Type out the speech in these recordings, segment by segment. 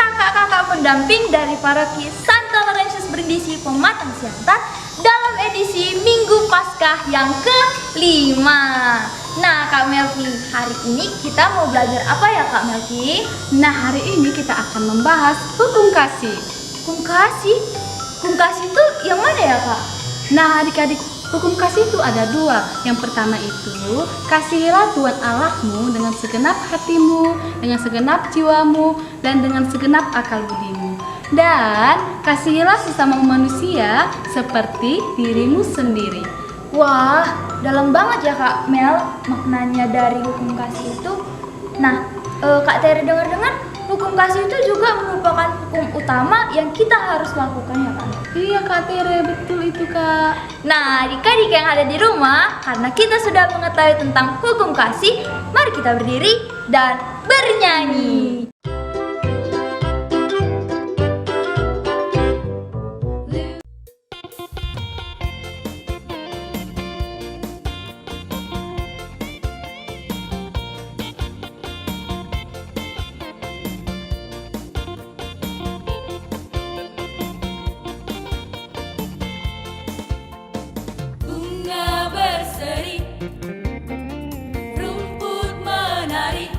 kakak-kakak pendamping dari paroki Santa Laurentius Brindisi Pematang Siantar dalam edisi Minggu Paskah yang ke-5. Nah Kak Melki, hari ini kita mau belajar apa ya Kak Melki? Nah, hari ini kita akan membahas hukum kasih. Hukum kasih? Hukum kasih itu yang mana ya Kak? Nah, adik-adik, hukum kasih itu ada dua. Yang pertama itu, kasihilah Tuhan Allahmu dengan segenap hatimu, dengan segenap jiwamu, dan dengan segenap akal budimu. Dan kasihilah sesama manusia seperti dirimu sendiri. Wah, dalam banget ya Kak Mel maknanya dari hukum kasih itu. Nah, Kak Teri dengar-dengar hukum kasih itu juga merupakan hukum utama yang kita harus lakukan ya Kak. Iya Kak Tere, betul itu Kak. Nah, adik-adik yang ada di rumah, karena kita sudah mengetahui tentang hukum kasih, mari kita berdiri dan bernyanyi. Bunga berseri, rumput menari,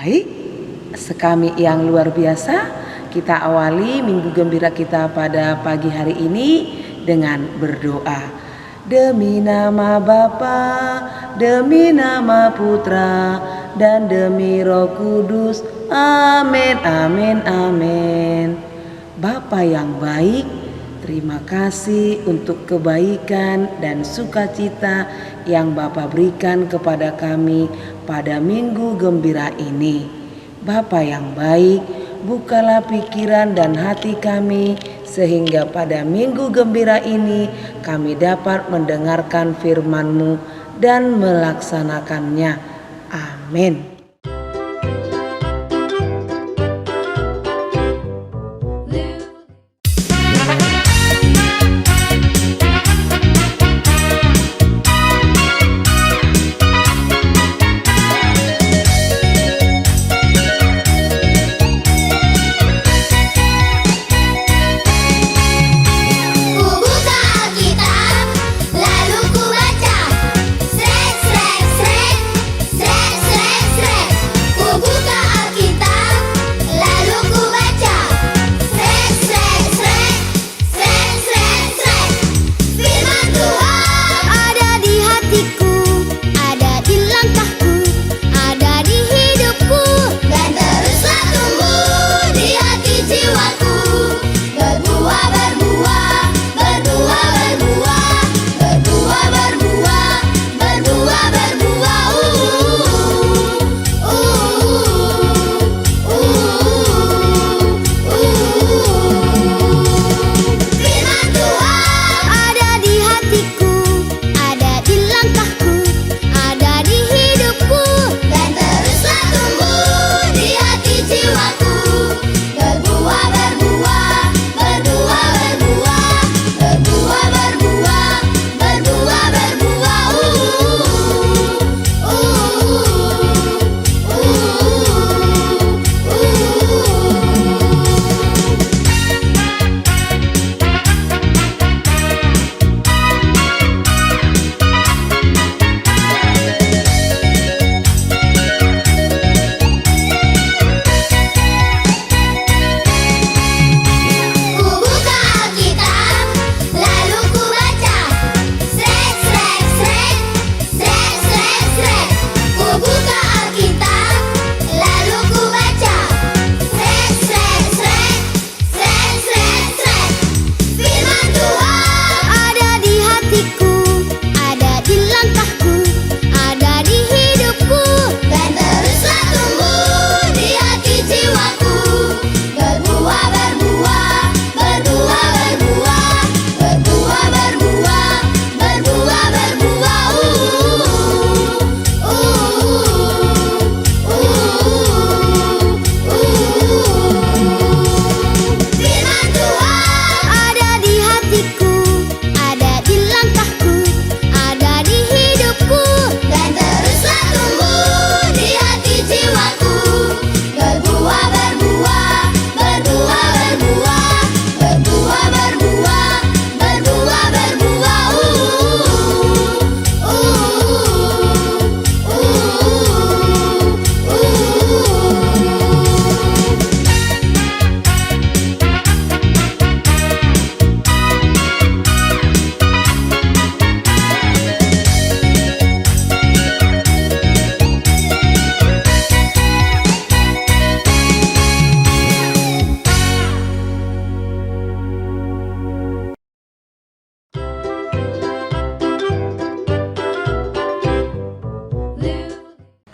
Baik, sekami yang luar biasa, kita awali minggu gembira kita pada pagi hari ini dengan berdoa. Demi nama Bapa, demi nama Putra, dan demi Roh Kudus. Amin, amin, amin. Bapa yang baik, terima kasih untuk kebaikan dan sukacita yang Bapa berikan kepada kami pada minggu gembira ini. Bapa yang baik, bukalah pikiran dan hati kami sehingga pada minggu gembira ini kami dapat mendengarkan firman-Mu dan melaksanakannya. Amin.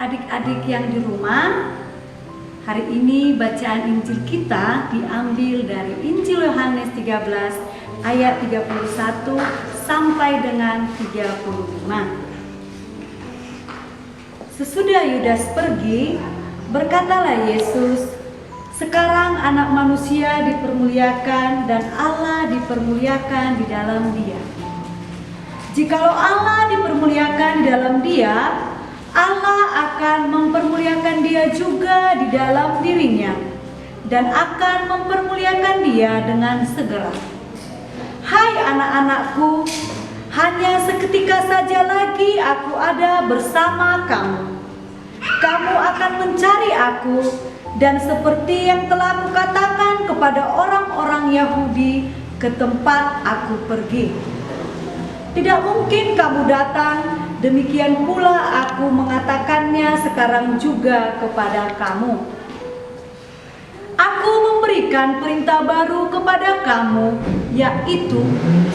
Adik-adik yang di rumah, hari ini bacaan Injil kita diambil dari Injil Yohanes 13 ayat 31 sampai dengan 35. Sesudah Yudas pergi, berkatalah Yesus, "Sekarang Anak Manusia dipermuliakan dan Allah dipermuliakan di dalam Dia. Jikalau Allah dipermuliakan di dalam Dia, Allah akan mempermuliakan Dia juga di dalam dirinya dan akan mempermuliakan Dia dengan segera. Hai anak-anakku, hanya seketika saja lagi aku ada bersama kamu. kamu akan mencari aku, dan seperti yang telah kukatakan kepada orang-orang Yahudi, ke tempat aku pergi. Tidak mungkin kamu datang, demikian pula aku mengatakannya sekarang juga kepada kamu. Aku memberikan perintah baru kepada kamu, yaitu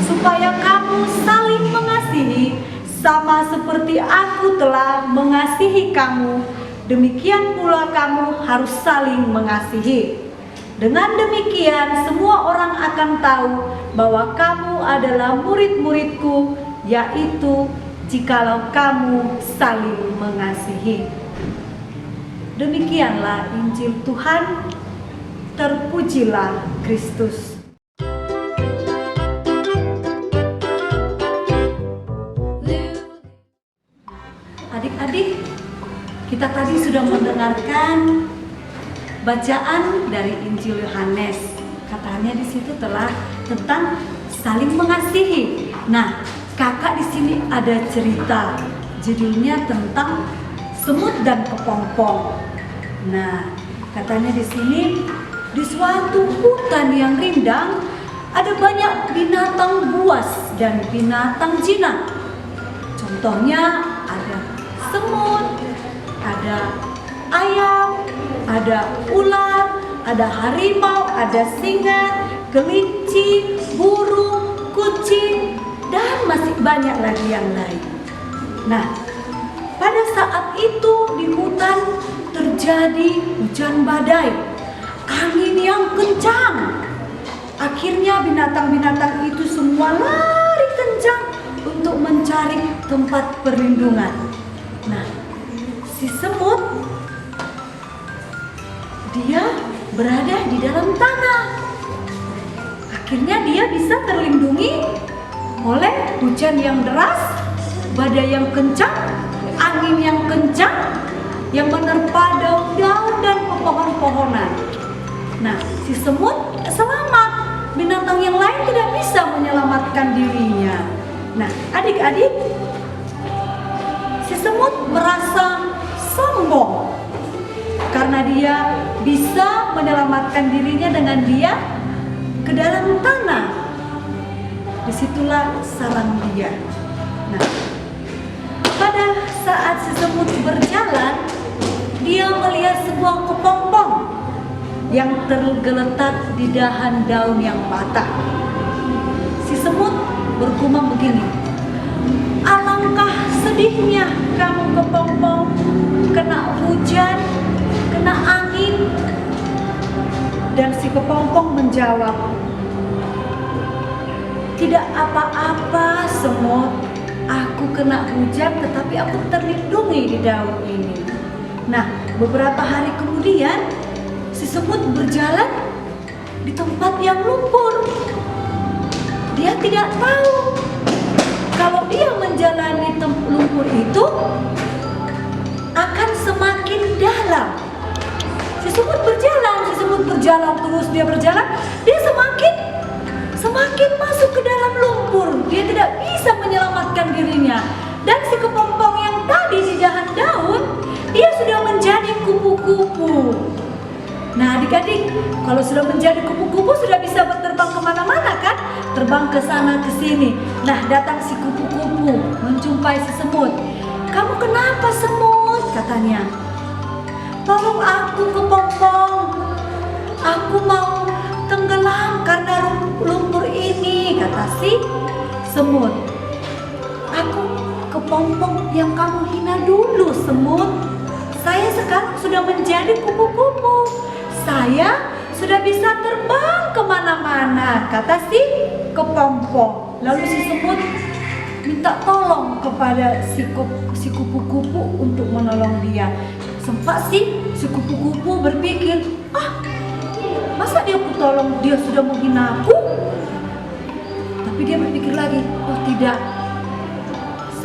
supaya kamu saling mengasihi, sama seperti aku telah mengasihi kamu, demikian pula kamu harus saling mengasihi. Dengan demikian semua orang akan tahu bahwa kamu adalah murid-muridku, yaitu jikalau kamu saling mengasihi. Demikianlah Injil Tuhan. Terpujilah Kristus. Adik-adik, kita tadi sudah mendengarkan bacaan dari Injil Yohanes. Katanya di situ telah tentang saling mengasihi. Nah, kakak di sini ada cerita, judulnya tentang semut dan kepompong. Nah, katanya di sini di suatu hutan yang rindang ada banyak binatang buas dan binatang jinak. Contohnya ada semut, ada ayam, ada ular, ada harimau, ada singa, kelinci, burung, kucing, dan masih banyak lagi yang lain. Nah, pada saat itu di hutan terjadi hujan badai, angin yang kencang. Akhirnya binatang-binatang itu semua lari kencang untuk mencari tempat perlindungan. Nah, si semut dia berada di dalam tanah. Akhirnya dia bisa terlindungi oleh hujan yang deras, badai yang kencang, angin yang kencang yang menerpa daun-daun dan pohon-pohonan. Nah, si semut selamat. Binatang yang lain tidak bisa menyelamatkan dirinya. Nah, adik-adik, si semut merasa sombong karena dia bisa menyelamatkan dirinya dengan dia ke dalam tanah. Disitulah sarang dia. Nah, pada saat si semut berjalan, dia melihat sebuah kepompong yang tergeletak di dahan daun yang patah. Si semut bergumam begini, alangkah sedihnya kamu kepompong, kena hujan, kena angin. Dan si kepompong menjawab, tidak apa-apa semut, aku kena hujan tetapi aku terlindungi di daun ini. Nah, beberapa hari kemudian si semut berjalan di tempat yang lumpur. Dia tidak tahu kalau dia menjalani lumpur itu akan semakin dalam. Si semut berjalan terus, dia berjalan, dia semakin masuk ke dalam lumpur. Dia tidak bisa menyelamatkan dirinya. Dan si kepompong yang tadi di dahan daun, dia sudah menjadi kupu-kupu. Nah, adik-adik, kalau sudah menjadi kupu-kupu sudah bisa berterbang kemana-mana kan? Terbang ke sana ke sini. Nah, datang si kupu-kupu menjumpai si semut. Kamu kenapa semut? Katanya. Tolong aku kepompong. Aku mau tenggelam karena lumpur ini, kata si semut. Aku kepompong yang kamu hina dulu, semut. Saya sekarang sudah menjadi kupu-kupu. Saya sudah bisa terbang kemana-mana, kata si kepompong. Lalu si semut minta tolong kepada si kupu-kupu untuk menolong dia. Sempat si kupu-kupu berpikir, masa dia tolong, dia sudah menghina aku? Tapi dia berpikir lagi, oh tidak,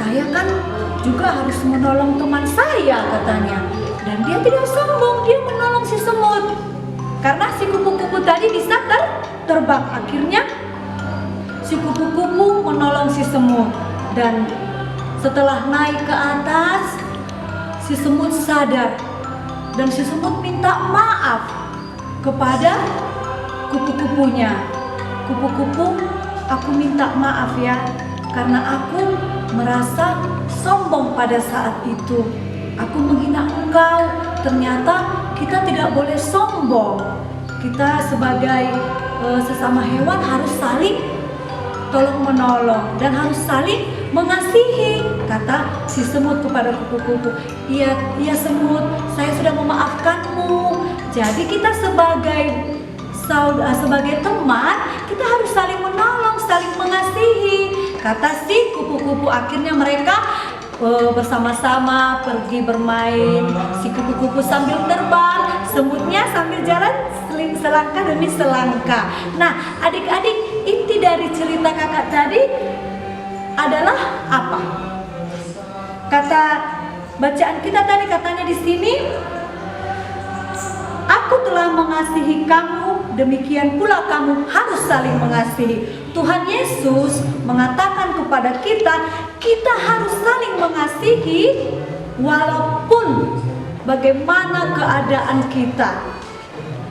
saya kan juga harus menolong teman saya, katanya. Dan dia tidak sombong, dia menolong si semut. Karena si kupu-kupu tadi bisa terbang. Akhirnya si kupu-kupu menolong si semut. Dan setelah naik ke atas, si si semut sadar dan si semut minta maaf kepada kupu-kupunya. Kupu-kupu, aku minta maaf ya, karena aku merasa sombong pada saat itu. Aku menghina engkau. Ternyata kita tidak boleh sombong. Kita sebagai sesama hewan harus saling tolong menolong dan harus saling mengasihi, kata si semut kepada kupu-kupu. Iya semut, saya sudah memaafkanmu. Jadi kita sebagai teman, kita harus saling menolong, saling mengasihi, kata si kupu-kupu. Akhirnya mereka bersama-sama pergi bermain. Si kupu-kupu sambil terbang, semutnya sambil jalan selangkah demi selangkah. Nah, adik-adik, inti dari cerita kakak tadi adalah apa? Kata bacaan kita tadi, katanya di sini, aku telah mengasihi kamu, demikian pula kamu harus saling mengasihi. Tuhan Yesus mengatakan kepada kita, kita harus saling mengasihi walaupun bagaimana keadaan kita.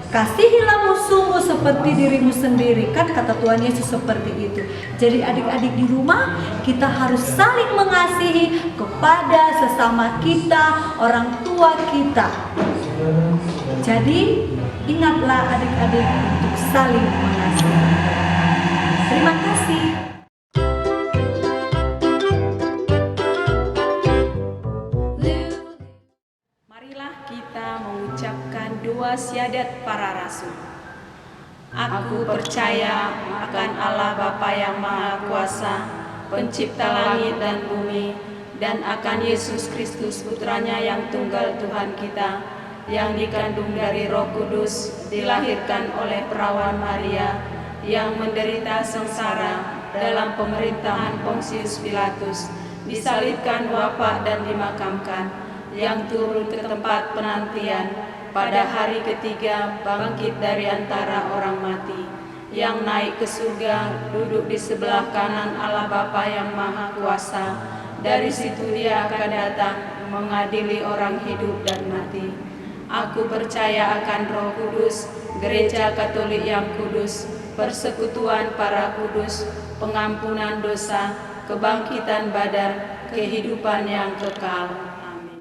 Kasihilah musuhmu seperti dirimu sendiri, kan kata Tuhan Yesus seperti itu. Jadi adik-adik di rumah, kita harus saling mengasihi kepada sesama kita, orang tua kita. Jadi ingatlah adik-adik untuk saling mengasihi. Terima kasih. Marilah kita mengucapkan doa syahadat para rasul. Aku percaya akan Allah Bapa yang Maha Kuasa, pencipta langit dan bumi, dan akan Yesus Kristus putranya yang tunggal Tuhan kita, yang dikandung dari Roh Kudus, dilahirkan oleh perawan Maria, yang menderita sengsara dalam pemerintahan Pontius Pilatus, disalibkan, wafat dan dimakamkan, yang turun ke tempat penantian, pada hari ketiga bangkit dari antara orang mati, yang naik ke surga, duduk di sebelah kanan Allah Bapa yang Maha Kuasa. Dari situ Dia akan datang mengadili orang hidup dan mati. Aku percaya akan Roh Kudus, Gereja Katolik yang kudus, persekutuan para kudus, pengampunan dosa, kebangkitan badan, kehidupan yang kekal.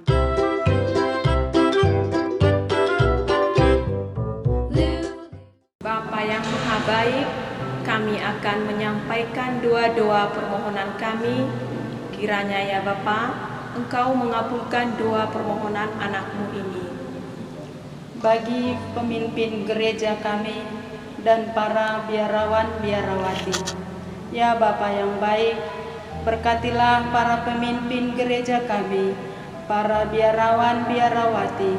Amin. Bapa yang Maha Baik, kami akan menyampaikan doa-doa permohonan kami. Kiranya ya Bapa, Engkau mengabulkan doa permohonan anak-Mu ini. Bagi pemimpin gereja kami dan para biarawan-biarawati, ya Bapa yang baik, berkatilah para pemimpin gereja kami, para biarawan-biarawati.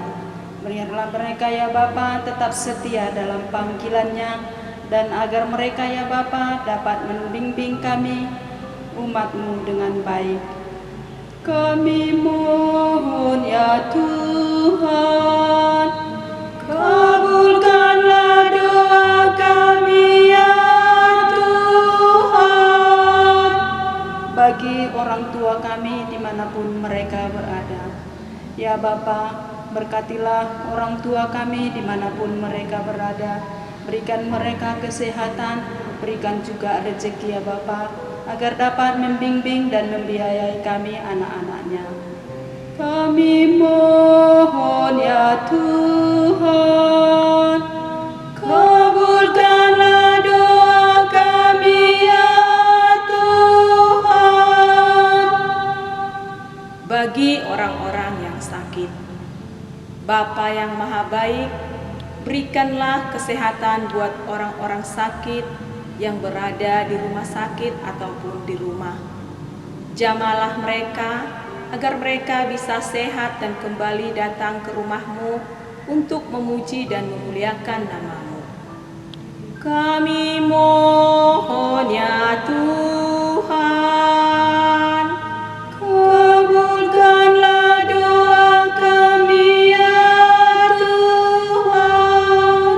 Berilah mereka ya Bapa tetap setia dalam panggilannya, dan agar mereka ya Bapa dapat membimbing kami, umat-Mu dengan baik. Kami mohon ya Tuhan, kabulkanlah doa kami ya Tuhan. Bagi orang tua kami dimanapun mereka berada, ya Bapa, berkatilah orang tua kami dimanapun mereka berada. Berikan mereka kesehatan, berikan juga rezeki ya Bapa, agar dapat membimbing dan membiayai kami anak-anaknya. Kami mohon ya Tuhan, kabulkanlah doa kami ya Tuhan. Bagi orang-orang yang sakit, Bapa yang Maha Baik, berikanlah kesehatan buat orang-orang sakit yang berada di rumah sakit ataupun di rumah. Jamalah mereka agar mereka bisa sehat dan kembali datang ke rumah-Mu untuk memuji dan memuliakan nama-Mu. Kami mohon ya Tuhan, kabulkanlah doa kami ya Tuhan.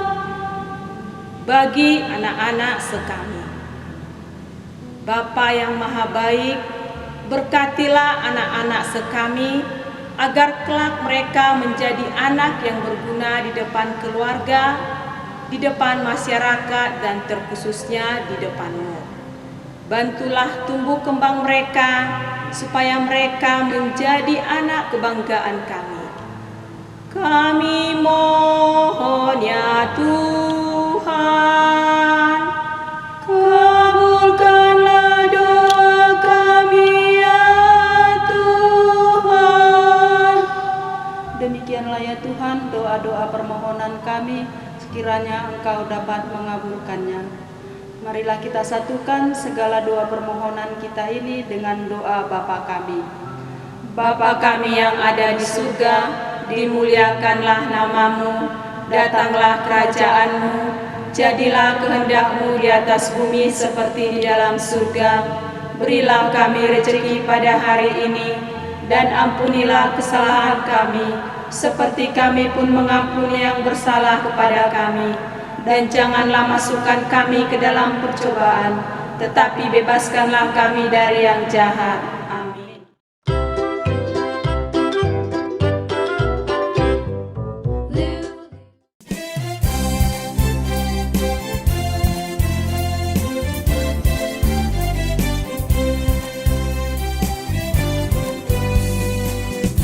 Bagi anak-anak sekami, Bapa yang Maha Baik, berkatilah anak-anak sekami agar kelak mereka menjadi anak yang berguna di depan keluarga, di depan masyarakat, dan terkhususnya di depan-Mu. Bantulah tumbuh kembang mereka, supaya mereka menjadi anak kebanggaan kami. Kami mohon ya Tuhan, kabulkanlah doa kami ya Tuhan. Demikianlah ya Tuhan doa-doa permohonan kami, sekiranya Engkau dapat mengabulkannya. Marilah kita satukan segala doa permohonan kita ini dengan doa Bapa kami. Bapa kami yang ada di surga, dimuliakanlah nama-Mu, datanglah kerajaan-Mu, jadilah kehendak-Mu di atas bumi seperti di dalam surga. Berilah kami rezeki pada hari ini, dan ampunilah kesalahan kami, seperti kami pun mengampuni yang bersalah kepada kami. Dan janganlah masukkan kami ke dalam percobaan, tetapi bebaskanlah kami dari yang jahat. Amin.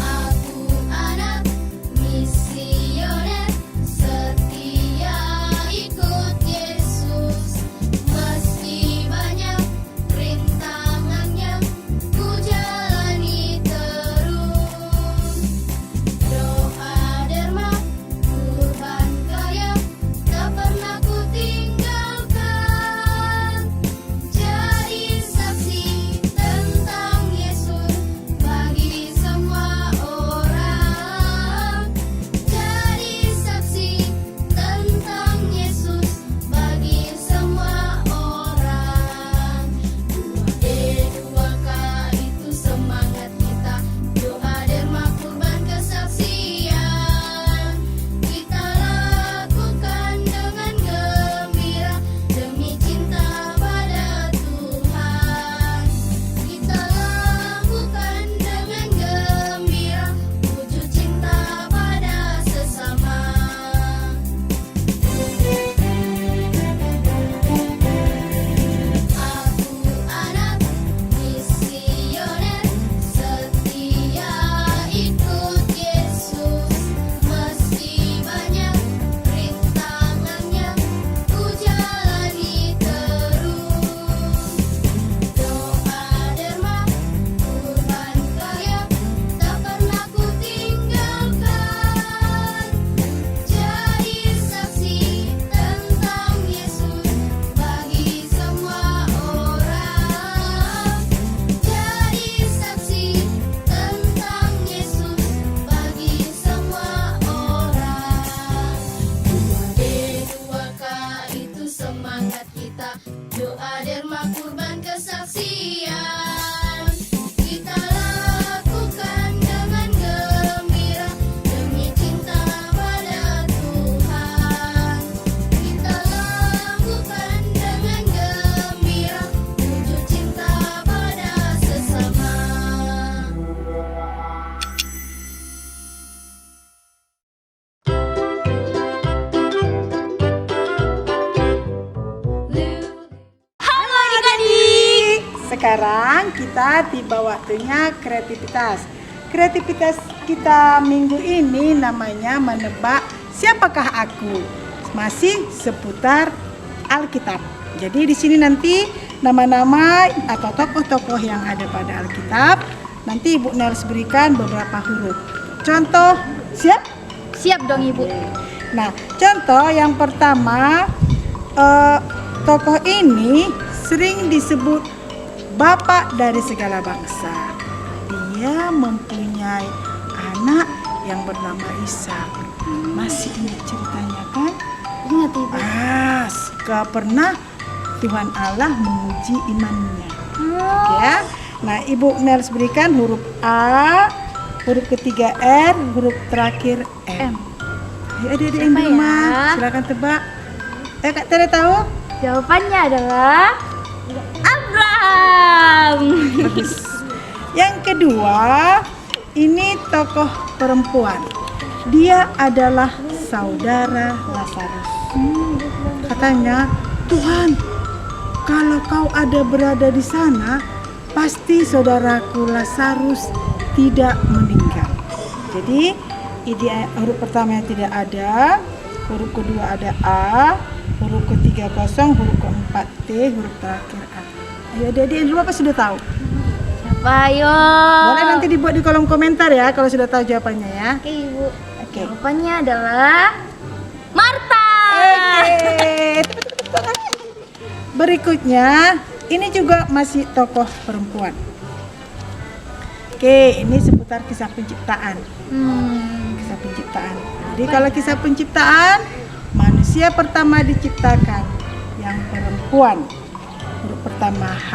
Aku anak misioner, setia ikut Yesus. Meski banyak rintangannya, ku jalani terus. Doa derma, kurban karya, tak pernah ku tinggalkan. Jadi saksi tentang Yesus bagi semua orang. Jadi saksi tentang Yesus bagi semua orang. 2D2K itu semangat kita, doa derma kurban kesaksian. Kita lakukan dengan gembira demi cinta pada Tuhan. Kita lakukan dengan gembira wujud cinta pada sesama. Aku anak misioner, setia ikut Yesus. Meski banyak rintangannya, ku jalani terus. Doa derma, kurban karya, tak pernah ku tinggalkan. Jadi saksi tentang Yesus bagi semua orang. Jadi saksi tentang Yesus bagi semua orang. 2D2K itu semangat kita, doa derma kurban kesaksian. Kita lakukan dengan gembira demi cinta pada Tuhan. Kita lakukan dengan gembira wujud cinta pada sesama. Halo adik-adik. Sekarang kita tiba waktunya kreativitas. Kreativitas kita minggu ini namanya menebak siapakah aku. Masih seputar Alkitab. Jadi di sini nanti nama-nama atau tokoh-tokoh yang ada pada Alkitab. Nanti Ibu Nels berikan beberapa huruf. Contoh, siap? Siap dong Ibu. Nah, contoh yang pertama, tokoh ini sering disebut Bapak dari segala bangsa. Dia mempunyai anak yang bernama Ishak. Masih ingat ceritanya kan? Ingat Ibu. Gak pernah Tuhan Allah menguji imannya. Oke ya. Nah, Ibu Nels berikan huruf A, huruf ketiga R, huruf terakhir M. Ayo adik-adik yang di Siapa rumah, ya? silakan tebak. Kak Tere tahu? Jawabannya adalah Abraham. Bagus. Yang kedua, ini tokoh perempuan. Dia adalah saudara Lazarus. Katanya, Tuhan, kalau kau ada berada di sana, pasti saudaraku Lazarus tidak meninggal. Jadi huruf pertama yang tidak ada, huruf kedua ada A, huruf ketiga kosong, huruf keempat T, huruf terakhir A. Ayo adik-adik, dulu apa sudah tahu? Siapa ayo? Boleh nanti dibuat di kolom komentar ya kalau sudah tahu jawabannya ya. Oke Ibu. Oke. Jawabannya adalah Marta. Oke. Berikutnya, ini juga masih tokoh perempuan. Oke, ini seputar kisah penciptaan. Kisah penciptaan. Jadi kalau kisah penciptaan, manusia pertama diciptakan yang perempuan. Huruf pertama H,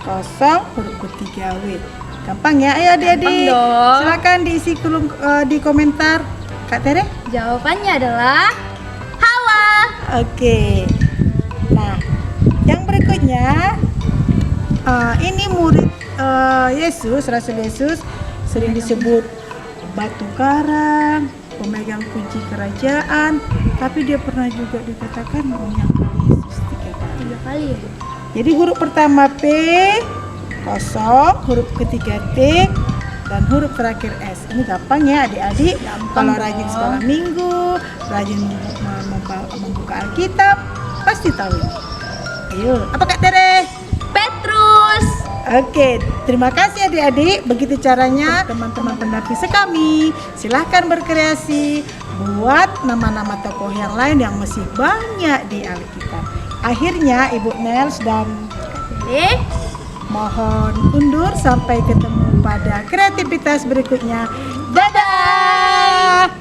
kosong, huruf ketiga W. Gampang ya, ayo adik-adik. Gampang dong. Silakan diisi di komentar. Kak Tere? Jawabannya adalah Hawa. Oke. Nah, yang berikutnya ini murid Yesus, Rasul Yesus, sering disebut batu karang, pemegang kunci kerajaan, tapi dia pernah juga dikatakan menyangkal Yesus 3 kali. 3 kali ya? Jadi huruf pertama P, kosong, huruf ketiga T, dan huruf terakhir S. Ini gampang ya adik-adik. Kalau rajin sekolah minggu, rajin membuka Alkitab, pasti tahu ini. Ayo, apa Kak Tere? Petrus. Oke, terima kasih adik-adik. Begitu caranya teman-teman pendamping sekami. Silahkan berkreasi, buat nama-nama tokoh yang lain yang masih banyak di Alkitab. Akhirnya Ibu Nels dan Oke. mohon undur sampai ketemu pada kreativitas berikutnya. Dadah!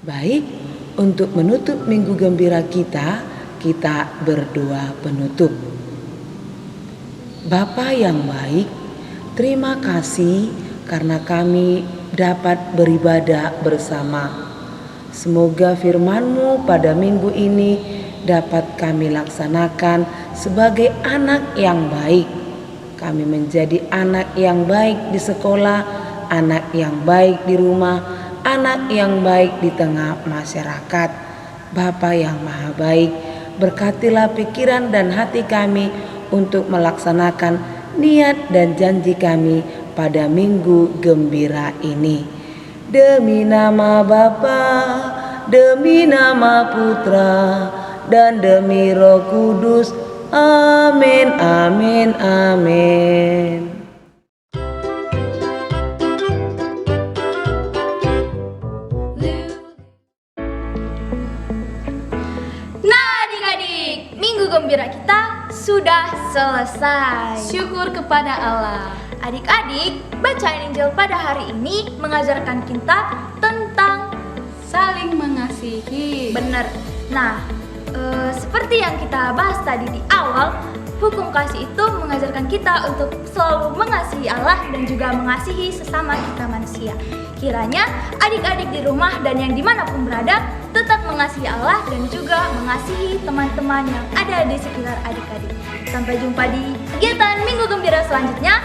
Baik, untuk menutup minggu gembira kita berdoa penutup. Bapa yang baik, terima kasih karena kami dapat beribadah bersama. Semoga firman-Mu pada minggu ini dapat kami laksanakan sebagai anak yang baik. Kami menjadi anak yang baik di sekolah, anak yang baik di rumah, anak yang baik di tengah masyarakat. Bapa yang Maha Baik, berkatilah pikiran dan hati kami untuk melaksanakan niat dan janji kami pada minggu gembira ini. Demi nama Bapa, demi nama Putra, dan demi Roh Kudus. Amin, amin, amin. Nah adik-adik, minggu gembira kita sudah selesai. Syukur kepada Allah. Adik-adik, bacaan Injil pada hari ini mengajarkan kita tentang Saling mengasihi. benar. Nah, seperti yang kita bahas tadi di awal, hukum kasih itu mengajarkan kita untuk selalu mengasihi Allah dan juga mengasihi sesama kita manusia. Kiranya adik-adik di rumah dan yang dimanapun berada tetap mengasihi Allah dan juga mengasihi teman-teman yang ada di sekitar adik-adik. Sampai jumpa di kegiatan Minggu Gembira selanjutnya.